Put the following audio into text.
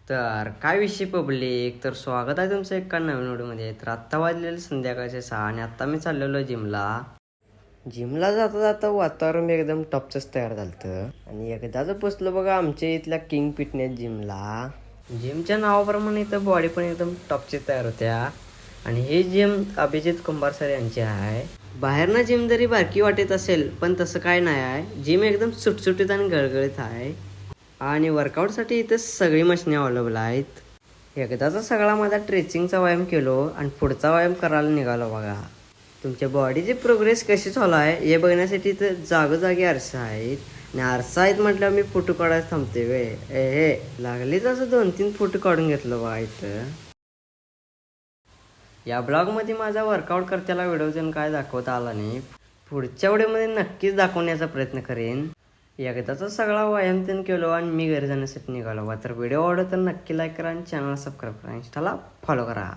तर काय विषय पब्लिक, तर स्वागत आहे तुमचं एका नवीन व्हिडिओमध्ये. तर आत्ता वाजलेले संध्याकाळचे 6 आणि आत्ता मी चाललेलो जिमला जाता जाता वातावरण एकदम टॉपचंच तयार झालं आणि एकदाच पोचलो बघा आमच्या इथल्या किंग फिटनेस जिमला. जिमच्या नावाप्रमाणे इथं बॉडी पण एकदम टॉपची तयार होत्या आणि हे जिम अभिजित कुंभार सर यांची आहे. बाहेरनं जिम जरी बारकी वाटत असेल पण तसं काय नाही आहे. जिम एकदम सुटसुटीत आणि गळगळीत आहे आणि वर्कआउटसाठी इथे सगळी मशीने अवेलेबल आहेत. एकदाचा सगळा माझा ट्रेचिंगचा व्यायाम केलो आणि पुढचा व्यायाम करायला निघालो बघा. तुमच्या बॉडीची प्रोग्रेस कशी चालू आहे हे बघण्यासाठी इथं जागोजागी आरसा आहेत आणि आरसा आहेत म्हटल्यावर मी फोटो काढायला थांबते वे हे लागली तसं 2-3 फोटो काढून घेतलं बघा इथं. या ब्लॉगमध्ये माझा वर्कआउट करताना व्हिडिओ देऊन काय दाखवता आला नाही. पुढच्या व्हिडिओमध्ये नक्कीच दाखवण्याचा प्रयत्न करेन. एकदाचा सगळा व्यायाम त्यांनी केलो आणि मी घरी जाण्यासाठी निघालो. तर व्हिडिओ आवडला तर नक्की लाईक करा आणि चॅनल सबस्क्राईब करा, इंस्टाला फॉलो करा.